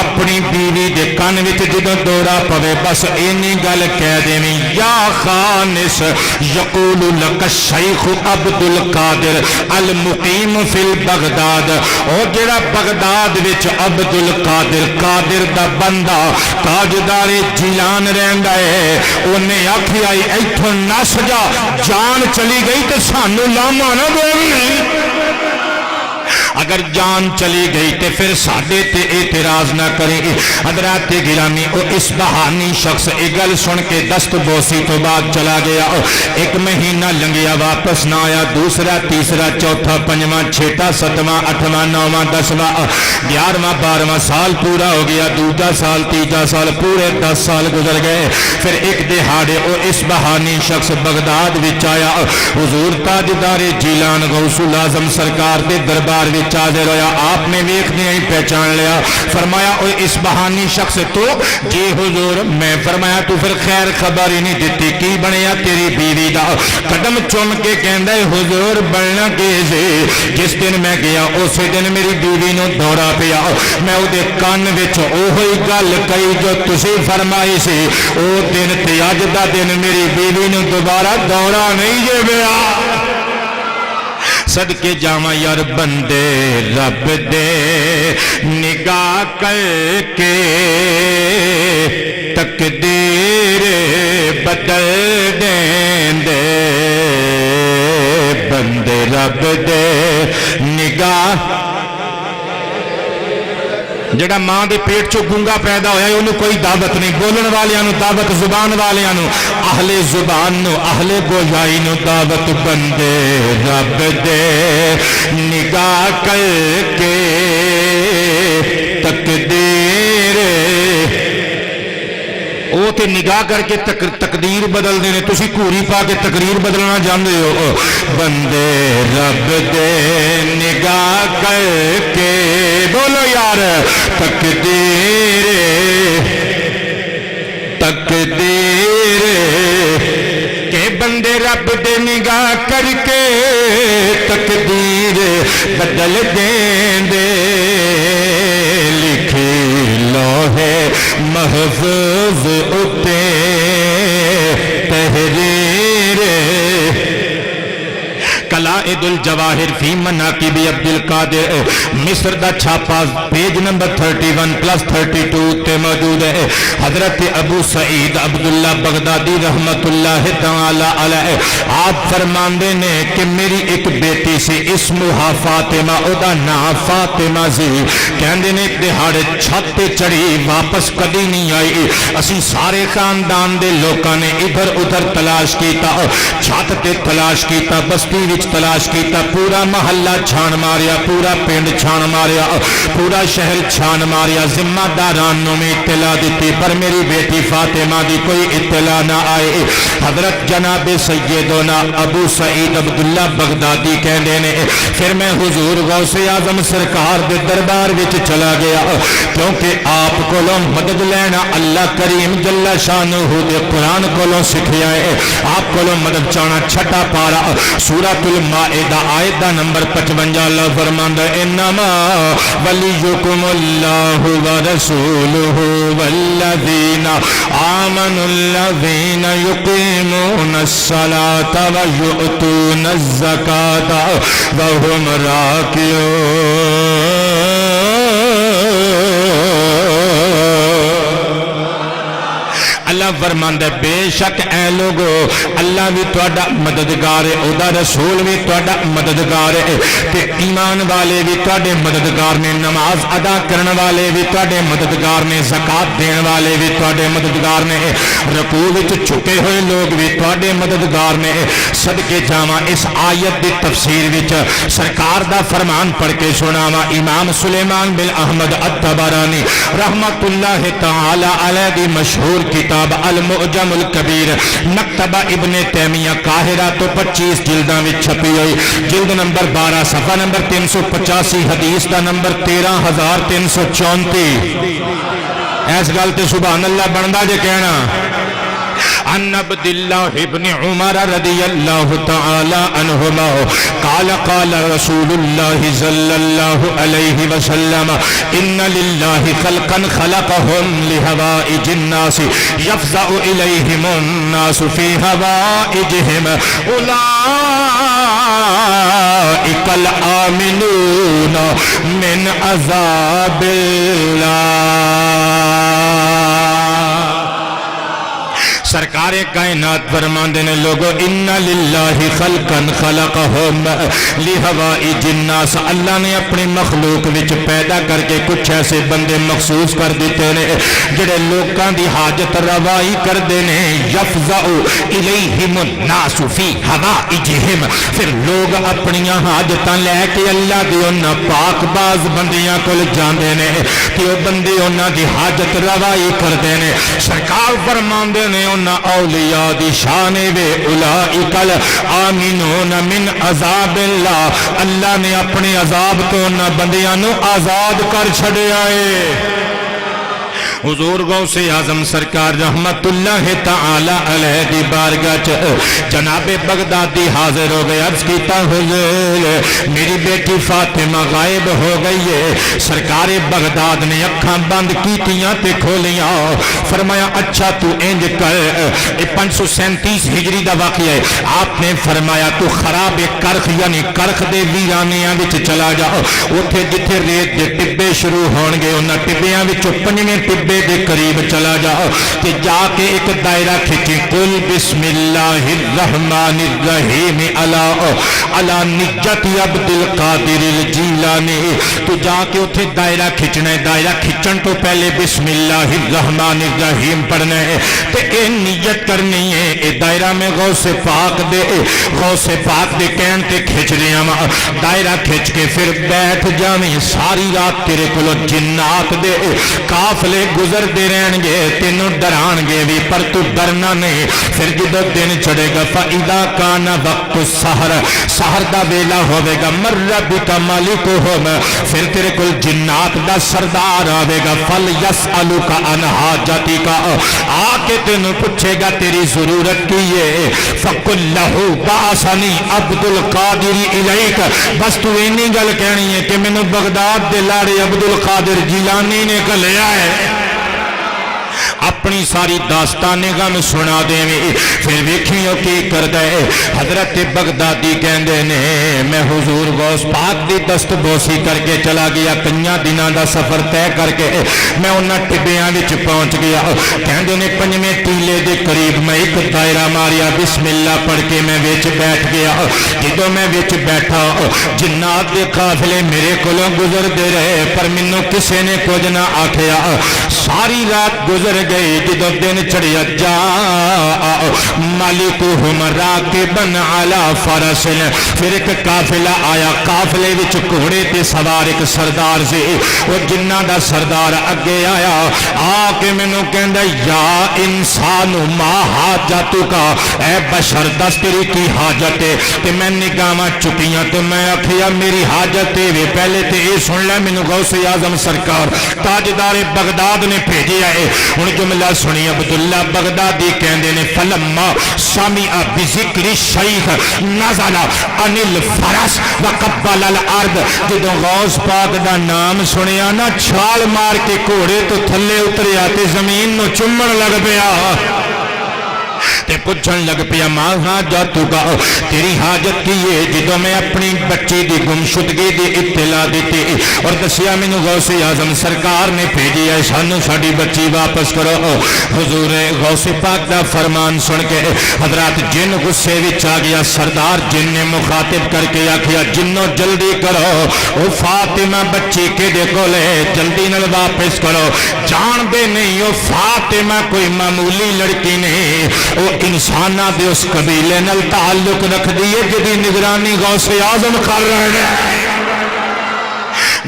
اپنی بیوی دے کان وچ جدوں دورا پوے بس اینی گل کہہ دیویں، یا خانس یقول لک الشیخ عبد القادر المقیم فی البغداد، او جڑا بغداد وچ عبد القادر قادر دا بندہ تاجدار جیلان رہندا ہے، انہیں آکھی آئی ایتھوں نس جا، جان چلی گئی تو سانو لاما نہ دے۔ اگر جان چلی گئی تے پھر ساڈے تے اعتراض نہ کریں۔ حضرات گرامی، او اس بہانی شخص اگل سن کے دست بوسی تو بعد چلا گیا، ایک مہینہ لنگیا واپس نہ آیا، دوسرا تیسرا چوتھا پنجواں چھٹا ستواں اٹھواں نواں دسواں 11واں 12واں سال پورا ہو گیا، دوجا سال تیجا سال پورے 10 سال گزر گئے۔ پھر ایک دہاڑے او اس بہانی شخص بغداد وچ آیا، حضور تاجدار جیلان غوث الاعظم سرکار دے دربار وچ وچ حاضر ہویا، آپ نے ویکھدیاں ہی پہچان لیا، فرمایا اوے اس بہانی شخص تو؟ جی حضور میں۔ فرمایا تو پھر خیر خبر ہی نہیں دیتی، کی بنیا تیری بیوی دا؟ قدم چوم کے کہندا ہے حضور بننا کی سی، جس دن میں گیا اسی دن میری بیوی نو دورہ پیا، میں او دے کان وچ اوہی گل کہی جو تسی فرمائی سی، او دن تے اج دا دن میری بیوی نو دوبارہ دورہ نہیں جے پیا۔ صدقے جاواں یار بندے رب دے نگاہ کر کے تقدیر بدل دیں دے، بندے رب دے نگاہ۔ جڑا ماں دے پیٹ چو گونگا پیدا ہویا ہے انہوں کوئی دعوت نہیں، بولن والیاں دعوت، زبان والیاں اہل زبان نو، اہل گویائی نو دعوت، بندے رب دے نگاہ کر کے تقدیر، او تے نگاہ کر کے تقدیر بدل دینے، تسی کوری پا کے تقریر بدلنا جاندے ہو، بندے رب دے نگاہ کر کے، بولو یار تقدیر، تقدیر کہ بندے رب دے نگاہ کر کے تقدیر بدل دیں دے، لکھی لوحے محفوظ اتے تحریر، قلائد الجواہر فی مناقب عبد القادر، مصر دا چھاپا پیج نمبر 31+32 تے موجود ہے۔ حضرت ابو سعید عبداللہ بغدادی رحمت اللہ تعالی علیہ آپ فرماندے نے کہ میری ایک بیٹی سی اسمہا فاطمہ، او دا نام فاطمہ سی، کہندے نے ایک دہاڑے چھت تے چڑھی واپس کدی نہیں آئی، اسی سارے خاندان دے لوکاں نے ادھر ادھر تلاش کیتا، چھت تے تلاش کیتا، بستی وچ تلاش کیتا، پورا محلہ چھان ماریا، پورا پنڈ چھان ماریا، پورا شہر چھان ماریا، ذمہ دارانوں میں اطلاع دیتی، پر میری بیٹی فاطمہ دی کوئی اطلاع نہ آئے۔ حضرت جناب سیدنا ابو سعید عبداللہ بغدادی کہنے نے پھر میں حضور غوث اعظم سرکار دے دربار وچ چلا گیا، کیونکہ آپ کولوں مدد لینا اللہ کریم جل شانہ دے قرآن کولوں سکھیا ہے، آپ کولوں مدد چاہنا۔ چھٹا پارا سورۃ المائدہ آیت نمبر 55 اللہ فرماندا ہے انما ولیکم اللہ ورسولہ والذین آمنوا الذین یقیمون الصلاۃ ویؤتون الزکاۃ وهم راکعون۔ اللہ فرماندا ہے بے شک اے لوگو اللہ بھی تہاڈا مددگار ہے، او دا رسول بھی تہاڈا مددگار ہے، تے ایمان والے بھی تہاڈے مددگار نے، نماز ادا کرن والے بھی تہاڈے مددگار نے، زکات دین والے بھی تہاڈے مددگار نے، رکوع وچ جھکے ہوئے لوگ بھی تہاڈے مددگار نے۔ صدقے جاواں اس آیت دی تفسیر وچ سرکار دا فرمان پڑھ کے سناواں۔ امام سلیمان بن احمد الطبرانی رحمت اللہ تعالی علیہ دی مشہور کتاب المعجم الکبیر مکتبہ ابن تیمیہ قاہرہ تو 25 جلداں میں چھپی ہوئی، جلد نمبر 12 صفحہ نمبر 385 حدیث دا نمبر 13334۔ ایس گل تے سبحان اللہ بندا جے کہنا۔ عن عبد الله ابن عمر رضي الله تعالى عنهما قال قال رسول الله صلى الله عليه وسلم إن لله خلقا خلقهم لهوائج الناس يفزع إليهم الناس في هوائجهم أولئك الآمنون من عذاب الله۔ سرکار کائنات فرماندے نے لوگو ان للہ خلقا خلقہم لہوائج الناس، اللہ نے اپنی مخلوق وچ پیدا کر کے کچھ ایسے بندے مخصوص کر دیتے نے جڑے لوکاں دی حاجت روائی کر دینے، یفزع الیہم الناس فی ہوائجہم، پھر لوگ اپنیاں حاجتاں لے کے اللہ دی انہاں پاک باز بندیاں کول جاندے نے کہ وہ بندے انہاں دی حاجت روائی کر دینے۔ سرکار فرماندے نے اولیاء دی شان وے اولائکل آمنون من عذاب اللہ، اللہ نے اپنے عذاب تو نہ بندیاں نو آزاد کر چھڑیا ہے۔ حضور غوث اعظم سرکار رحمت اللہ تعالی علیہ دی بارگاہ جناب بغدادی حاضر ہو گئے، عرض کیتا حضور میری بیٹی فاطمہ غائب ہو گئی ہے۔ سرکار بغداد نے اکھاں بند کیتیاں تے کھولیاں، فرمایا اچھا تو انج کر، 537 ہجری دا واقعہ ہے، آپ نے فرمایا تو خراب کرخ یعنی کرخ دے ویرانیاں وچ چلا جا، اوتھے جتھے ریت دے ٹبے شروع ہون گے انہاں ٹبیاں وچوں پنجویں ٹبے دے قریب چلا جاؤ کہ جا کے ایک دائرہ کھچی، قل بسم اللہ الرحمن الرحیم علی نجت عبد القادر الجیلانی، تو جا کے اتھے دائرہ کھچنا ہے، دائرہ کھچن تو پہلے بسم اللہ الرحمن الرحیم پڑھنا ہے تے اے نیت کرنی ہے، اے دائرہ میں غوث پاک دے کہن تے کھچ رہا ہاں، دائرہ کھچ کے پھر بیٹھ جاویں، ساری رات تیرے کولو جنات دے قافلے گزر دے رہن گے، تینوں ڈران گے بھی پر تو ڈرنا نہیں، پھر جدو دن چڑھے گا فَإِذَا كَانَ وَقْتُ السَّحْرِ، سحر دا ویلا ہوئے گا، مَرَّ بِكَ مَلِكُهُمْ، پھر تیرے کل جنات دا سردار آوے گا، فَلْيَسْأَلُكَ عَنْ حَاجَتِكَ، آ کے تینوں پوچھے گا تیری ضرورت کی ہے، فَقُلْ لَهُ بَعَثَنِي عَبْدُ الْقَادِرِ إِلَيْكَ، بس تو اینی گل کہنی ہے کہ میں بغداد دے لاڑے عبد القادر جیلانی نے کلیا ہے، اپنی ساری داستانیں غم سنا دیں، پھر ویکھیو کی کر دے، حضرت بغدادی کہندے نے میں حضور غوث پاک دی دست بوسی کر کے چلا گیا، کنیاں دنوں دا سفر طے کر کے میں انہاں ٹبیاں وچ پہنچ گیا، کہندے نے پنجویں ٹیلے دے قریب میں ایک دائرہ ماریا، بسم اللہ پڑھ کے میں وچ بیٹھ گیا، جدوں میں وچ بیٹھا جنات دے قافلے میرے کولوں گزر دے رہے پر مینوں کسے نے کچھ نہ آکھیا، ساری رات گزر گئی، جدو دن چڑھیا جا مالکہم راکبن علی فرسن، پھر ایک قافلہ آیا، قافلے وچ گھوڑے تے سوار ایک سردار سے، وہ جنہ دا سردار اگے آیا، آ کے مینوں کہندا یا انسان ما حاجتکا، اے بشر دس تیری کی حاجت ہے، تے میں نگاہاں چکیاں تو میں آکھیا میری حاجت ہے، پہلے تے اے سن لے مینوں غوث اعظم سرکار تاجدار بغداد نے بھیجیا ہے، ہن جملہ سنی عبداللہ بغدادی کہندے نے فلما سمع بذکر الشیخ نزل عن الفرس وقبل الارض، جدو غوث پاک دا نام سنیا نا چھال مار کے گھوڑے تو تھلے اتریا تے زمین نو چومن لگ پیا تے پوچھن لگ پیا ماں حاجت کا، تیری حاجت کی ہے، جدو میں اپنی بچی دی گمشدگی دی اطلاع دیتی اور دسیا مینوں غوث اعظم سرکار نے بھیجی ہے سانو ساڈی بچی واپس کرو، حضور غوث پاک دا فرمان سن کے حضرات جن غصے وچ آ گیا، سردار جن نے مخاطب کر کے آکھیا جنوں جلدی کرو، او فاطمہ بچی کدے کول ہے، جلدی نال واپس کرو، جان دے نہیں او فاطمہ کوئی معمولی لڑکی نہیں، او انسانہ دے اس قبیلے نال تعلق رکھ دیئے جدی نگرانی غوث اعظم کر رہے ہیں،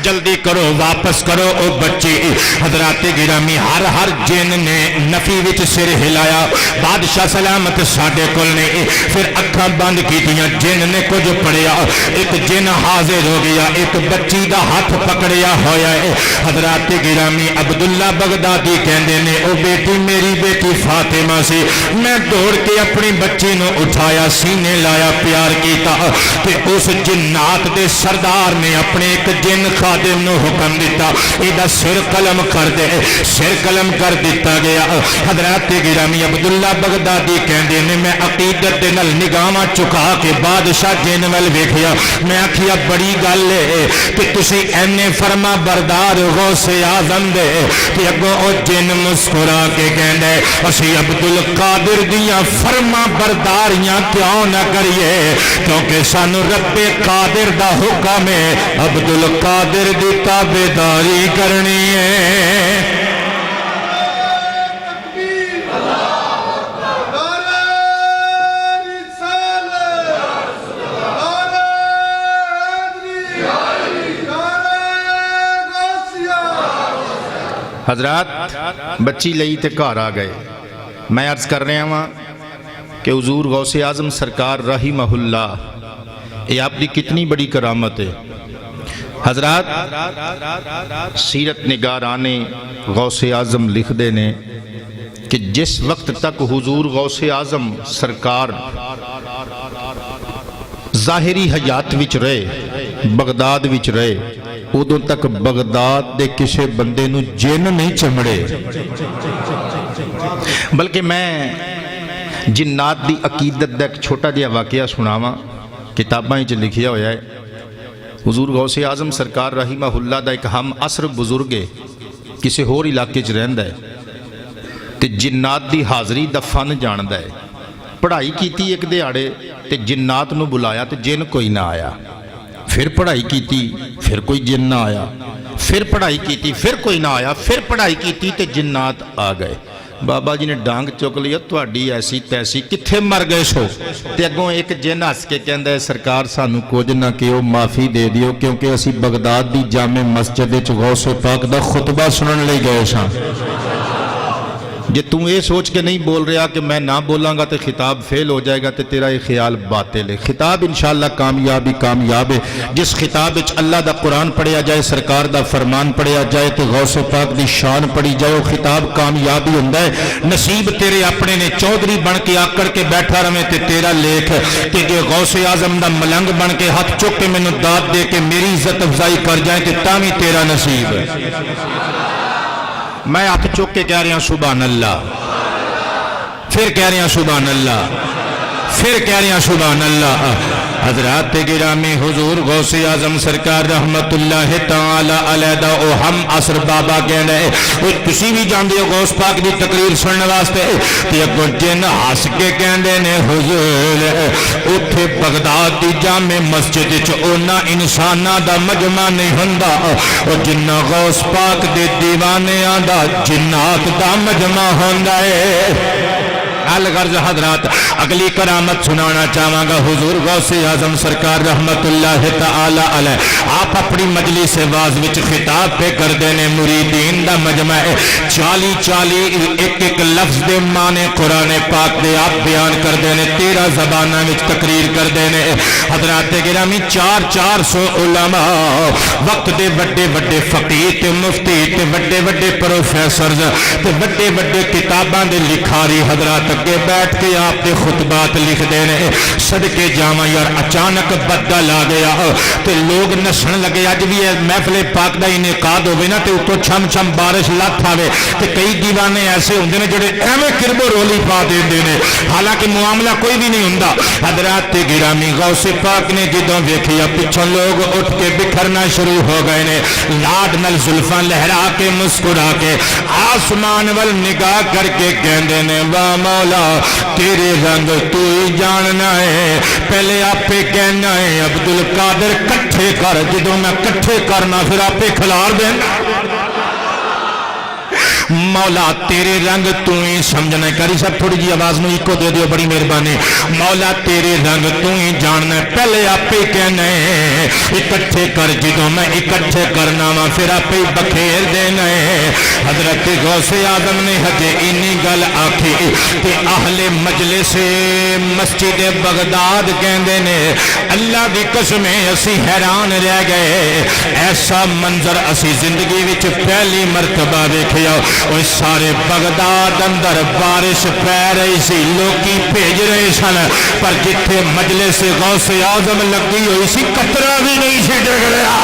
جلدی کرو واپس کرو او بچی۔ حضرات گرامی ہر جن نے نفی وچ سر ہلایا، بادشاہ سلامت ساڈے کول نے پھر اکھاں بند کیتیاں، جن نے کچھ پڑھیا، ایک جن حاضر ہو گیا، ایک بچی دا ہاتھ پکڑیا ہویا ہے۔ حضرات گرامی عبداللہ بغدادی کہندے نے او بیٹی میری بیٹی فاطمہ سی، میں دوڑ کے اپنی بچی نو اٹھایا، سینے لایا، پیار کیتا کہ اس جنات دے سردار نے اپنے ایک جن خادم نو حکم دیتا ایدہ سر قلم کر دے، سر قلم کر دیتا گیا۔ حضرات گرامی عبداللہ بغدادی کہندے نے میں عقیدت دے نال نگاہاں چکا کے بادشاہ جن ول ویکھیا، میں آکھیا بڑی گل ہے کہ تسی اینے فرما بردار غوث اعظم دے کہ اگوں او جن مسکرا کے کہندے اسی عبدالقادر دیاں فرما برداریاں کیوں نہ کریے، کیونکہ سانو رب قادر دا حکم ہے عبدالقادر دی تابعداری کرنی ہے۔ حضرات بچی لئی تے گھر آ گئے، میں عرض کر رہا ہوں کہ حضور غوث اعظم سرکار رحمہ اللہ، یہ آپ کی کتنی بڑی کرامت ہے حضرات۔ سیرت نگاران غوث اعظم لکھ دینے کہ جس وقت تک حضور غوث اعظم سرکار ظاہری حیات وچ رہے، بغداد وچ رہے، ادوں تک بغداد دے کسے بندے نو جن نہیں چمڑے۔ بلکہ میں جنات دی عقیدت دا ایک چھوٹا جہا واقعہ سناواں، کتاباں وچ لکھیا ہویا ہے۔ حضور غوث اعظم سرکار رحمہ اللہ دا ایک ہم عصر بزرگ ہے، کسی ہور علاقے چ رہندا ہے تے جنات دی حاضری دا فن جاندا ہے۔ پڑھائی کیتی ایک دیہاڑے تے جنات نو بلایا تے جن کوئی نہ آیا، پھر پڑھائی کیتی پھر کوئی جن نہ آیا، پھر پڑھائی کیتی پھر کوئی نہ آیا، پھر پڑھائی کیتی تے جنات آ گئے۔ بابا جی نے ڈانگ چک لیا، تہاڈی ایسی تیسی کتھے مر گئے سو؟ تے اگوں ایک جن ہس کے کہندا ہے سرکار سانو کچھ نہ کہو، معافی دے دیو، کیونکہ اسی بغداد دی جامع مسجد وچ غوث پاک دا خطبہ سنن لئی گئے ساں۔ جے تم یہ سوچ کے نہیں بول رہا کہ میں نہ بولاں گا تو خطاب فیل ہو جائے گا تو تیرا یہ خیال باطل ہے۔ خطاب انشاءاللہ کامیاب ہے۔ جس خطاب وچ اللہ دا قرآن پڑھیا جائے، سرکار دا فرمان پڑھیا جائے تو غوث پاک دی شان پڑھی جائے، وہ خطاب کامیابی ہوندا ہے۔ نصیب تیرے اپنے نے چودھری بن کے آکڑ کے بیٹھا رہے تے تیرا لیکھ کہ جے غوث اعظم دا ملنگ بن کے ہاتھ چک کے مینوں داد دے کے میری عزت افزائی کر جائیں تے تاں وی تیرا نصیب ہے۔ میں ہاتھ چک کے کہہ رہا ہوں سبحان اللہ، پھر کہہ رہا ہوں سبحان اللہ، پھر کہہ رہا ہوں سبحان اللہ۔ حضرات گرامی، حضور غوث اعظم سرکار رحمت اللہ تعالی علیہ دا او ہم عصر بابا کہنا ہے، وہ تسی بھی جاندے ہو غوث پاک دی تقریر سننے واسطے تے اگوں جن ہس کے کہندے نے حضور اوتھے بغداد دی جامع مسجد وچ اونا انساناں دا مجمع نہیں ہوندا، او جنہ غوث پاک دے دیوانیاں دا جنات دا مجمع ہوندا ہے۔ الغرض حضرات اگلی کرامت سنانا چاہاں گا۔ حضور غوث اعظم سرکار رحمت اللہ تعالی علیہ آپ اپنی مجلس واز وچ خطاب پہ کر دینے، مریدین دا مجمع ہے، 40 ایک لفظ دے معنی قرآن پاک دے آپ بیان کر دینے، 13 زبانہ وچ تقریر کر دینے۔ حضرات گرامی 400 علماء وقت دے بڑے بڑے فقیہ تے مفتی تے بڑے بڑے پروفیسرز تے بڑے بڑے کتاباں دے لکھاری حضرات کے بیٹھ کے آپ کے خطبات لکھ دینے۔ صدقے جاواں یار اچانک بدل آ گیا تے لوگ نسن لگے، اج بھی محفل پاک دا انعقاد ہوئے نا تے اتوں چھم چھم بارش لت آوے تے کئی دیوانے ایسے ہوندے نے جڑے ایویں کربو رولی پا دیندے نے، حالانکہ معاملہ کوئی بھی نہیں ہوندا۔ حضرات گرامی غوث پاک نے جدوں ویکھیا پچھوں لوگ اٹھ کے بکھرنا شروع ہو گئے نے، لاڈ نال زلفاں لہرا کے مسکرا کے آسمان ول نگاہ کر کے کہندے نے واہ مولا تیرے رنگ تو ہی جاننا ہے، پہلے آپ پہ کہنا ہے عبدالقادر کٹھے کر، جدوں میں کٹھے کرنا پھر آپ پہ کھلار دینا۔ مولا تیرے رنگ تو ہی سمجھنا ہے، کری صاحب تھوڑی جی آواز نو ایکو دے دیو بڑی مہربانی۔ مولا تیرے رنگ تو ہی جاننا ہے، پہلے آپ ہی کہنا ہے اکٹھے کر، جدوں میں اکٹھے کرنا وا پھر آپ ہی بکھیر دینا ہے۔ حضرت غوث اعظم نے ہجے انی گل آکھی کہ اہل مجلس مسجد بغداد کہندے نے اللہ دی قسم اسی حیران رہ گئے، ایسا منظر اسی زندگی وچ پہلی مرتبہ دیکھیا۔ اور سارے بغداد اندر بارش پہ رہی سی، لوکی بھیج رہے سن، پر جتھے مجلس غوث اعظم لگی ہوئی سی قطرہ بھی نہیں سی ڈگ رہا۔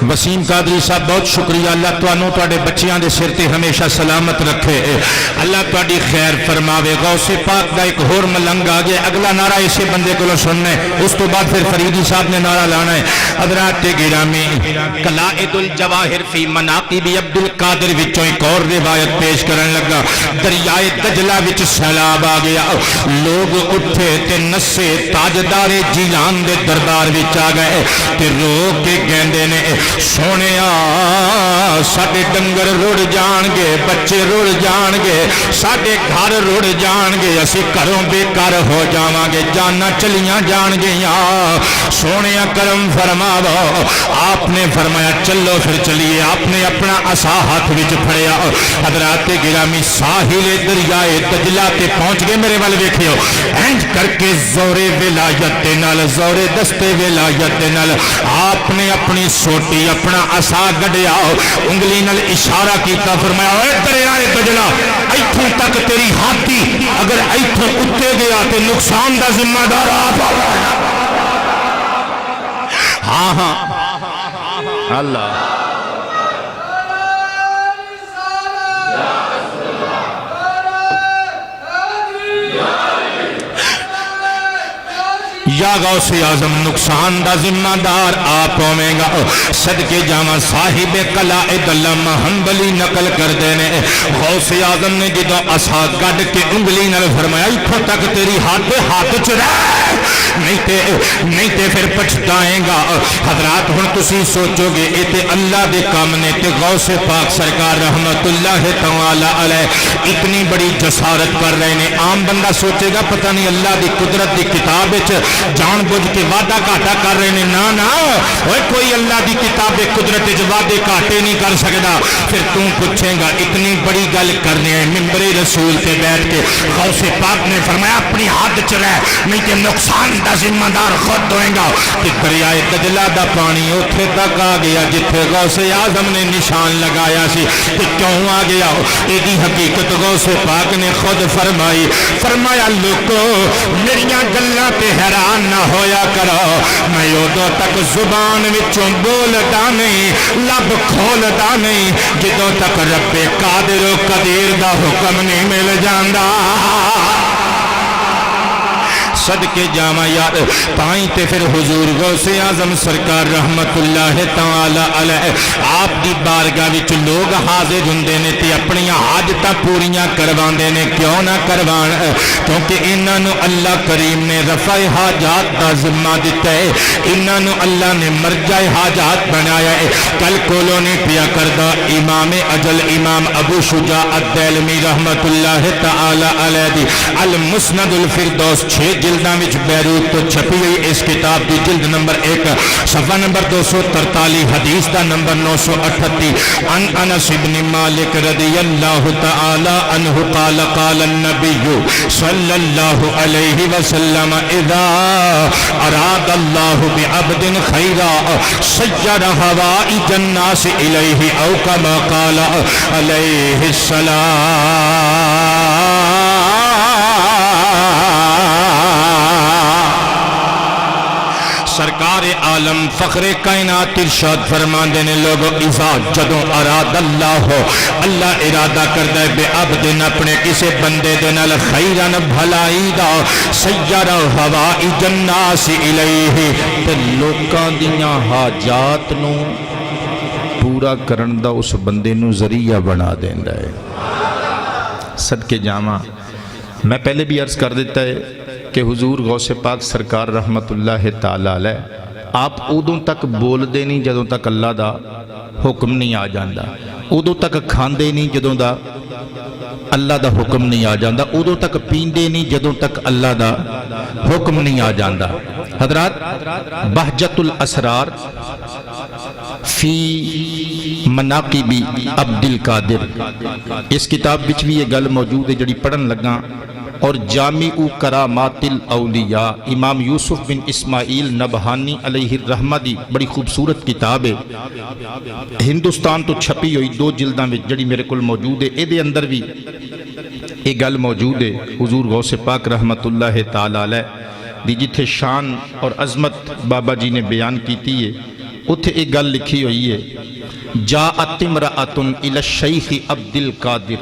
وسیم قادری صاحب بہت شکریہ، اللہ توانوں توڑے بچیاں دے سرتے ہمیشہ سلامت رکھے، اللہ توڑی خیر فرماوے۔ غوث پاک دا ایک ہور ملنگ آگے، اگلا نعرہ اسے بندے کو لو سننا ہے، اس تو بعد پھر فریدی صاحب نے نعرہ لانا ہے۔ حضرات گرامی قلائد الجواہر فی مناقب عبدالقادر وچوں ایک اور روایت پیش کرن لگا۔ دریائے دجلہ وچ سیلاب آ گیا، لوگ اٹھے تے نسے تاجدار جیلان دے دربار وچ آ گئے تے رو کے کہندے نے سونے ساڈے ڈنگر رڑ جان گے، بچے رڑ جان گے، ساڈے گھر رڑ جان گے، اسی گھروں بے گھر ہو جاواں گے، جانا چلیاں جان گیاں۔ سونے کرم فرماو۔ آپ نے فرمایا چلو پھر چلیے۔ آپ نے اپنا عصا ہاتھ وچ پھڑیا، حضرات گرامی ساحل دریائے دجلہ تے پہنچ گئے۔ میرے وال ویکھیو، انج کر کے زور ولایت دے نال، زور دستے ولایت دے نال آپ نے اپنی سوٹی اپنا عصا گڈیا، انگلی نال اشارہ کیتا، فرمایا اے دریائے دجلہ ایتھوں تک تیری ہاتھی اگر ایتھوں اتے گیا تے نقصان دا ذمہ دار آپ۔ ہاں ہاں اللہ یا غوث اعظم نقصان دا ذمہ دار آپ ہوئیں گا۔ صدقے جاواں صاحب قلائد علامہ حنبلی نقل کر دینے، غوث اعظم نے جدو عصا گڈ کے انگلی نال فرمایا ایتھوں تک تیری ہاتھ چ رہ، نہیں تے پھر پچھتائیں گا۔ حضرات ہن تسی سوچو گے اے تے اللہ دے کام نے تے غوث پاک سرکار رحمت اللہ تعالی علیہ اتنی بڑی جسارت کر رہے نے۔ عام بندہ سوچے گا پتہ نہیں اللہ دی قدرت دی کتاب وچ جان بوجھ کے وعدہ گھاٹا کر رہے ہیں۔ نا کوئی اللہ دی کتاب قدرت وچ وعدے گھاٹے نہیں کر سکتا۔ پھر تم پوچھیں گا اتنی بڑی گل کرنے ہیں ممبر رسول تے بیٹھ کے، غوث پاک نے فرمایا اپنی حد چ رہ، نہیں تے نقصان دا ذمہ دار خود ہوئے گا۔ کہ دریائے دجلہ دا پانی اوتھے تک آ گیا جتھے غوث اعظم نے نشان لگایا سی۔ کہ کیوں آ گیا؟ ایدی حقیقت غوث پاک نے خود فرمائی، فرمایا لوگو میریاں گلاں تے حیران نہ ہویا کرو، میں ادو تک زبان وچوں بولدا نہیں، لب کھولدا نہیں جدوں تک رب قادر و قدیر دا حکم نہیں مل جاندا۔ صدقے جاواں یار تائیں تے پھر حضور غوث اعظم سرکار رحمت اللہ تعالی علیہ آپ دی بارگاہ وچ لوگ حاضر ہوندے نے تے اپنی حاجتاں پوریاں کرواندے نے۔ کیوں نہ کروان؟ کیونکہ انہاں نو اللہ کریم نے رفع حاجات دا ذمہ دتا ہے، انہاں نو اللہ نے مرجع حاجات بنایا ہے۔ کل کولو نے پیا کردا امام اجل امام ابو شجاع الدیلمی رحمت اللہ تعالی علیہ دی المسند الفردوس 6 جلداں وچ بیروت تو چھپی ہوئی اس کتاب دی جلد نمبر 1 صفحہ نمبر 243 حدیث دا نمبر 938 ان انس بن مالک رضی اللہ تعالی عنہ قال قال النبی صلی اللہ علیہ وسلم اذا اراد اللہ بعبد خیرا سیر حوائج الناس الیہ او کما قال علیہ السلام۔ سرکار عالم فخر کائنات ارشاد فرماندے نے لوگو اذا جدوں اراد اللہ ہو، اللہ ارادہ کردہ ہے بے عبدن اپنے کسے بندے دے نال خیرن بھلائی دا سیر حوائج الناس الیہ تے لوکاں دیاں حاجات نو پورا کرن دا اس بندے نو ذریعہ بنا دیندا ہے۔ صدقے جاواں میں پہلے بھی عرض کر دیتا ہے کہ حضور غوث پاک سرکار رحمت اللہ تعالی علیہ آپ ادوں تک بول دے نہیں جدوں تک اللہ دا حکم نہیں آ جاندا، ادوں تک کھاندے نہیں جدوں دا اللہ دا حکم نہیں آ جاندا، ادوں تک پیندے نہیں جدوں تک اللہ دا حکم نہیں آ جاندا۔ حضرات بہجت الاسرار فی مناقب عبد القادر اس کتاب وچ بھی یہ گل موجود ہے جڑی پڑھن لگا، اور جامع کرامات الاولیاء امام یوسف بن اسماعیل نبہانی علیہ الرحمہ دی بڑی خوبصورت کتاب ہے، ہندوستان تو چھپی ہوئی 2 جلداں وچ جڑی میرے کول موجود ہے۔ اے دے اندر بھی یہ گل موجود ہے حضور غوث پاک رحمت اللہ تعالی علیہ دی جتھے شان اور عظمت بابا جی نے بیان کیتی ہے، اتھے ایک گل لکھی ہوئی ہے جاءت امرأۃ الی الشیخ عبد القادر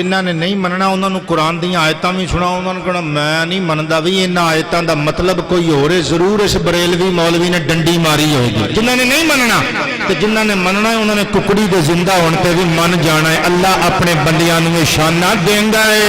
ਜਿਨ੍ਹਾਂ ਨੇ ਨਹੀਂ ਮੰਨਣਾ ਉਹਨਾਂ ਨੂੰ ਕੁਰਾਨ ਦੀਆਂ ਆਇਤਾਂ ਵੀ ਸੁਣਾਓ, ਉਹਨਾਂ ਨੂੰ ਕਹਿਣਾ ਮੈਂ ਨਹੀਂ ਮੰਨਦਾ ਵੀ ਇਹਨਾਂ ਆਇਤਾਂ ਦਾ ਮਤਲਬ ਕੋਈ ਹੋਰ ਹੈ, ਜ਼ਰੂਰ ਇਸ ਬਰੇਲਵੀ ਮੌਲਵੀ ਨੇ ਡੰਡੀ ਮਾਰੀ ਹੋਏਗੀ। ਜਿਨ੍ਹਾਂ ਨੇ ਨਹੀਂ ਮੰਨਣਾ ਤੇ ਜਿਨ੍ਹਾਂ ਨੇ ਮੰਨਣਾ ਉਹਨਾਂ ਨੇ ਕੁਕੜੀ ਦੇ ਜ਼ਿੰਦਾ ਹੋਣ ਤੇ ਵੀ ਮੰਨ ਜਾਣਾ ਹੈ। ਅੱਲਾਹ ਆਪਣੇ ਬੰਦਿਆਂ ਨੂੰ ਇਹ ਸ਼ਾਨਾਂ ਦਿੰਦਾ ਹੈ।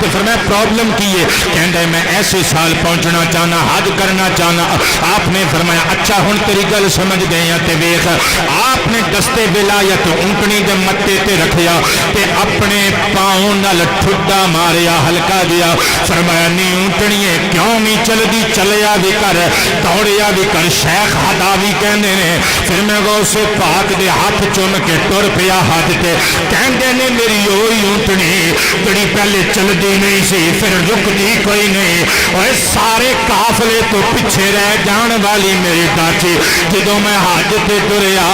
تو فرمایا پرابلم کی ہے؟ کہندا ہے میں ایسے سال پہنچنا چاہنا حج کرنا چاہنا۔ آپ نے فرمایا اچھا ہن تیری گل سمجھ گئے ہیں تے ویکھ آپ نے دستے ولایت اونٹنی دے متے تے رکھیا تے اپنے پاؤں نال ٹھڈا ماریا ہلکا گیا فرمایا نہیں اونٹنیے کیوں نہیں چلدی چلیا بھی کر دوڑیا بھی کر شیخ ہدا بھی کہندے نے پھر میں غوث پاک دے ہاتھ چوم کے ٹر پیا ہاتھ تے کہندے نے میری وہی اونٹنی جڑی پہلے چلدی نہیں سی پھر رکدی کوئی نہیں اور سارے قافلے تو پیچھے رہ جان والی میری داچی جدوں میں حج تے ٹریا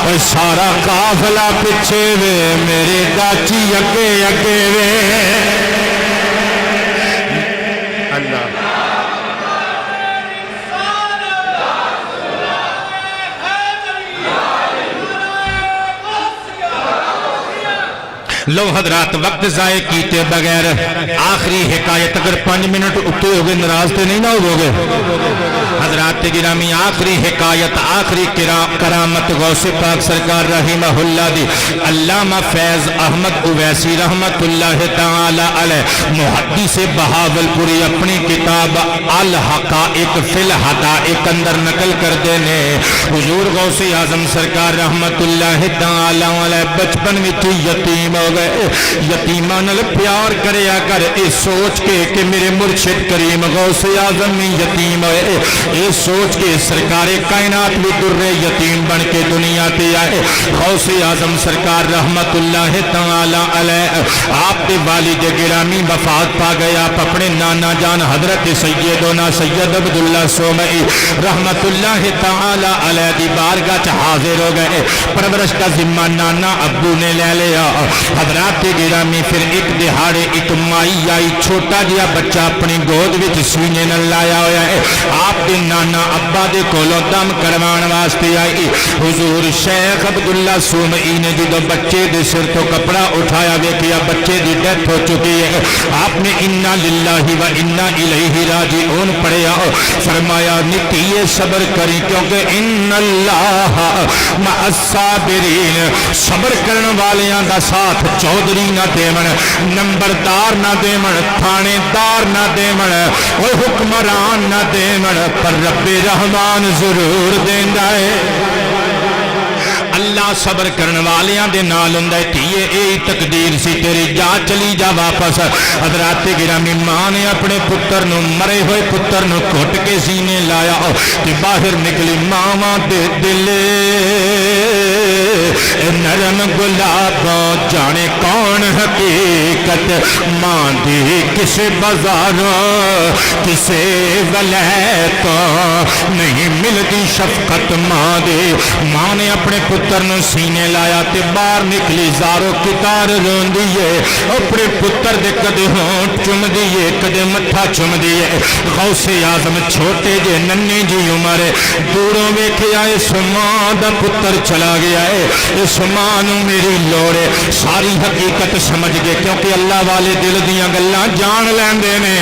اور سارا قافلہ پیچھے وے میری داچی اگے اگے وے اللہ لو حضرات وقت ضائع کیتے بغیر آخری حکایت اگر 5 منٹ اٹھے ہوگے ناراض تے نہیں نہ ہوگے حضرات گرامی آخری حکایت آخری کرامت غوث پاک سرکار رحمہ اللہ دی علامہ فیض احمد اویسی رحمت اللہ تعالی علیہ محدث بہاول پوری اپنی کتاب الحقائق فی الحدائق اندر نقل کر دینے حضور غوث اعظم سرکار رحمت اللہ تعالی علیہ بچپن میں یتیم ہو گئے یتیمہ نل پیار کریا کر اے سوچ کے کہ میرے مرشد کریم غوث اعظم میں یتیم ہوئے اے سوچ کے سرکار کائنات بھی در یتیم بن کے دنیا تے آئے غوث اعظم سرکار رحمت اللہ تعالی علیہ آپ کے والد گرامی وفات پا گئے آپ اپنے نانا جان حضرت سیدنا سید عبداللہ سومئی رحمت اللہ تعالی علیہ دی بارگاہ حاضر ہو گئے پرورش کا ذمہ نانا ابو نے لے لیا حضرات گرامی پھر ایک دہاڑے ایک مائی آئی چھوٹا جیا بچہ اپنی گود وچ سینے نال لایا ہویا ہے آپ دے نانا ابا دے کولوں دم کروان واسطے آئی حضور شیخ عبداللہ سومئی نے جدو بچے دے سر تو کپڑا اٹھایا ویکھیا بچے دی ڈیتھ ہو چکی ہے آپ نے انا للہ و انا الیہ راجعون پڑھیا فرمایا نتیے صبر کری کیونکہ ان اللہ مع الصابرین صبر کرن والیاں دا ساتھ چودری نہ دیمن نمبردار نہ دیمن تھانے دار نہ دیمن وہ حکمران نہ دیمن پر رب رحمان ضرور دیندا ہے اللہ صبر کرن والیاں دے نال ہوندا ہے تیے اے تقدیر سی تیری جا چلی جا واپس حضرات گرامی ماں نے اپنے پتر نو مرے ہوئے پتر نو کھٹ کے سینے لایا تے باہر نکلی ماواں دے دل نرم گلاباں جانے کون حقیقت ماں دی کسے بازاروں کسے ولیتوں نہیں ملتی شفقت ماں دے ماں نے اپنے پتر نو سینے لایا تے باہر نکلی زارو کتار رون دیئے اپنے پتر دے کدے ہونٹ چم دیئے کدے مٹھا چم دیئے غوث اعظم چھوٹے جے ننی جی عمر دوروں ویکھے آئے سماں دا پتر چلا گیا ہے اس ماں نو میری لوڑے ساری حقیقت سمجھ گئے کیونکہ اللہ والے دل دیاں گلاں جان لیندے نے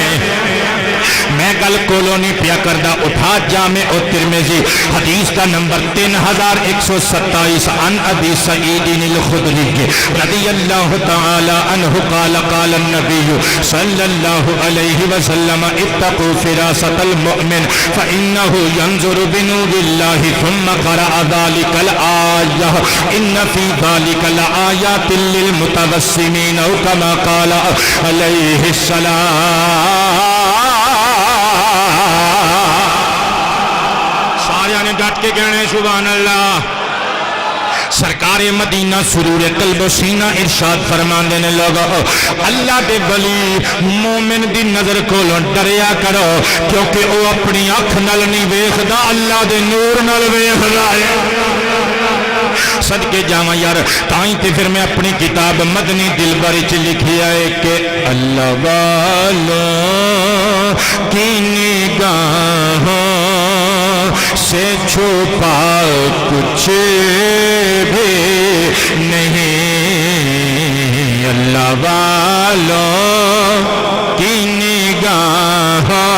میں گل کولونی پیا کردہ اٹھا جامع ترمذی حدیث کا نمبر 3127 عن ابی سعید الخدری رضی اللہ تعالی عنہ قال قال النبی صلی اللہ علیہ وسلم اتقوا فراست المؤمن فإنه ينظر بنور الله ثم قرأ ذلك الآية إن في ذلك لآيات للمتوسمين أو كما قال عليه السلام سارے نے ڈٹ کے کہنے سبحان اللہ سرکار مدینہ سرور قلب و سینہ ارشاد فرماندے نے لوگو اللہ دے ولی مومن دی نظر کولوں ڈریا کرو کیونکہ او اپنی آنکھ نال نہیں ویکھدا اللہ دے نور نال ویکھدا ہے صدقے جاواں یار تائیں تے پھر میں اپنی کتاب مدنی دلبر وچ لکھیا ہے کہ اللہ والوں کی نگاہوں سے چھپا کچھ بھی نہیں اللہ والوں کی نگاہوں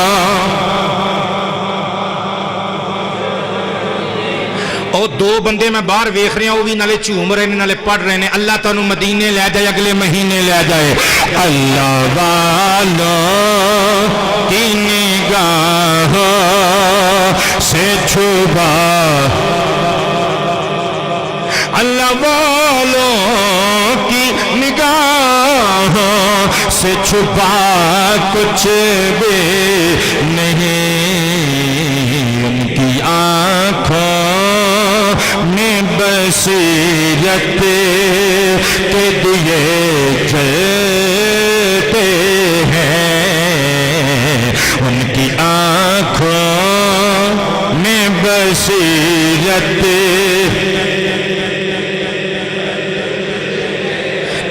او دو بندے میں باہر ویکھ رہا وہ بھی نالے جھوم رہے ہیں نالے پڑھ رہے ہیں اللہ تانوں مدینے لے جائے اگلے مہینے لے جائے اللہ والوں کی نگاہ سے چھپا اللہ والوں کی نگاہ سے چھپا کچھ بھی نہیں ان کی آنکھوں میں بصیرت کے دیے جلتے ہیں ان کی آنکھوں میں بصیرت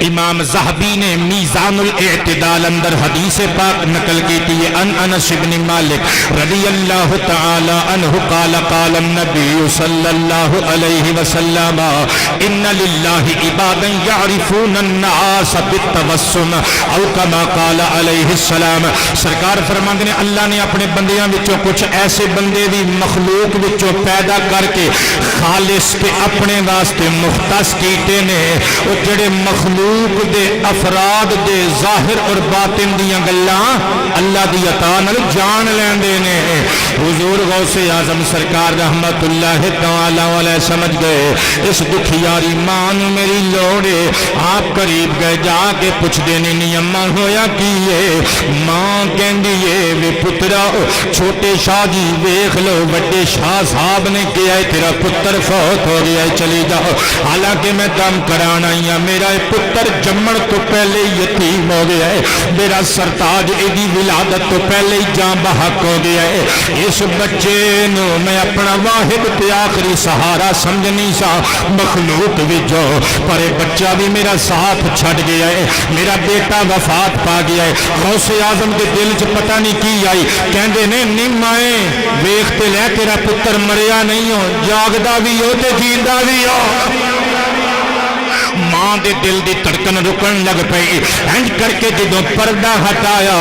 امام زہبی نے میزان الاعتدال اندر حدیث پاک نقل کی تھی ان انس بن مالک رضی اللہ تعالی عنہ قال قال النبی صلی اللہ علیہ وسلم ان للہ عبادا یعرفون الناس بالتبسم او کما قال علیہ السلام سرکار فرماندے نے اللہ نے اپنے بندیاں وچوں کچھ ایسے بندے بھی مخلوق وچوں پیدا کر کے خالص کے اپنے واسطے مختص کیتے نے وہ جڑے مخلوق دے افراد دے ظاہر اور باطن دیاں گلاں اللہ دی عطا نال جان لیندے نے حضور غوث اعظم سرکار رحمت اللہ تعالی علیہ سمجھ گئے اس دکھیاری ماں نوں میری لوڑ ہے آپ قریب گئے جا کے پوچھ دینے نہیں اماں ہویا کی ہے ماں کہندی ہے وے پترا چھوٹے شاہ جی ویکھ لو بڑے شاہ صاحب نے کیا ہے تیرا پتر فوت ہو گیا ہے چلی جاؤ حالانکہ میں دم کرانا ہی ہوں میرا پتر جمن تو پہلے یتیم ہو گیا ہے میرا سرتاج ایدی ولادت تو پہلے ہی جان بحق ہو گیا ہے اس بچے نو میں اپنا واحد تے آخری سہارا سمجھنی سا مخلوق بھی جو پر بچہ بھی میرا ساتھ چھڑ گیا ہے میرا بیٹا وفات پا گیا ہے غوث اعظم کے دل چ پتہ نہیں کی آئی کہندے نے نیم آئے ویکھتے لے تیرا پتر مریا نہیں ہو جاگدا بھی ہو تے جیندا بھی ہو ماں دے دل دی تڑکن رکن لگ پئی انج کر کے جدوں پردہ ہٹایا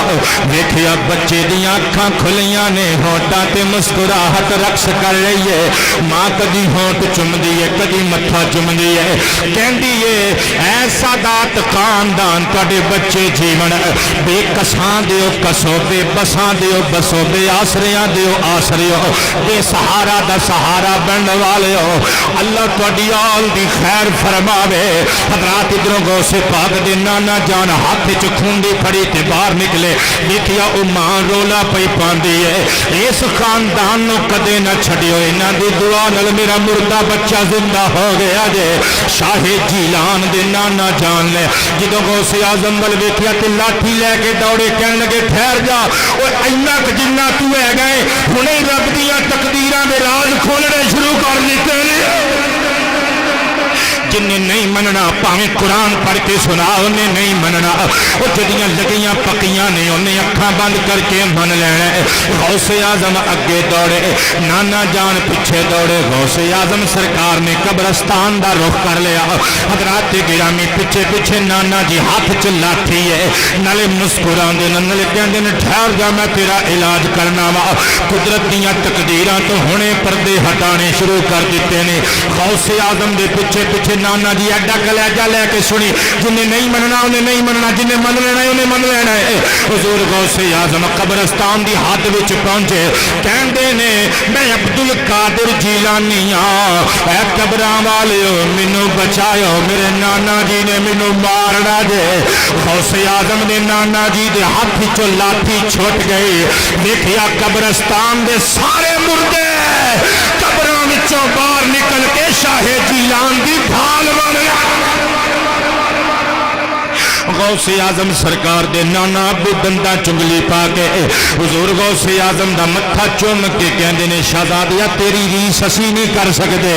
ویکھیا بچے دیاں اکھاں کھلیاں نے ہونٹاں تے مسکراہٹ رقص کر رہی ہے ماں کدی ہونٹ چمدی ہے کدی متھا چمدی ہے کہندی ہے اے سادات خاندان تواڈے بچے جیون بے کساں دیو کسو بے بساں دیو بسو بے آسریاں دیو آسریو بے سہارا دا سہارا بن والےو اللہ تواڈی آل دی خیر فرماوے حضرات ادھروں غوث پاک دے نانا جان ہاتھ وچ کھونڈی پھڑی تے باہر نکلے دیکھیا او ماں رولا پئی پاندی ہے اس خاندان نو کدے نہ چھڈیو انہاں دی دعا نال میرا مردہ بچہ زندہ ہو گیا جے شاہ جیلان دے نانا جان لے جدوں غوث اعظم ول ویکھیا تے لاٹھی لے کے دوڑے کہن لگے ٹھہر جا او اینا کہ جنہ تو ہے گئے ہنے رب دیاں تقدیراں دے راز کھولنے شروع کر دتے جن نے نہیں مننا پاویں قرآن پڑھ کے سنا انہیں نہیں مننا وہ جدیاں لگیاں پکیاں نے انہیں اکھاں بند کر کے من لینا ہے غوث اعظم اگے دوڑے نانا جان پیچھے دوڑے غوث اعظم سرکار نے قبرستان دا رخ کر لیا حضرات گرامی پیچھے پیچھے نانا جی ہاتھ چ لاٹھی ہے نالے مسکراندے نالے کہندے نے ٹھہر جا میں تیرا علاج کرنا وا قدرت دیاں تقدیراں تو ہنے پردے ہٹانے شروع کر دیتے نے غوث اعظم دے پیچھے پیچھے نانا جی ایڈا کلیجہ لے کے سنی جنہیں نہیں مننا انہیں نہیں مننا جنہیں من لینا ہے انہیں من لینا ہے حضور غوث اعظم قبرستان دی حد وچ پہنچے کہندے نے میں عبدالقادر جیلانی ہاں اے قبراں والیو مینوں بچایو میرے نانا جی نے مینوں مارنا جے غوث اعظم نے نانا جی دے ہاتھ وچوں لاٹھی چھٹ گئی دیکھیا قبرستان دے سارے مردے قبراں وچوں باہر نکل کے شاہ جیلان دی بھال بن غوث اعظم سرکار دے نانا ابو دندا چنگلی پا کے حضور غوث اعظم دا متھا چوم کے کہندے نے شہزادیا تیری ریس اسی نہیں کر سکدے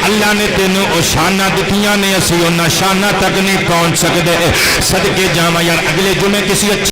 اللہ نے تینوں او شاناں دتیاں نے اسی انہاں شاناں تک نہیں پہنچ سکدے صدقے جاواں یار اگلے جمعے کسی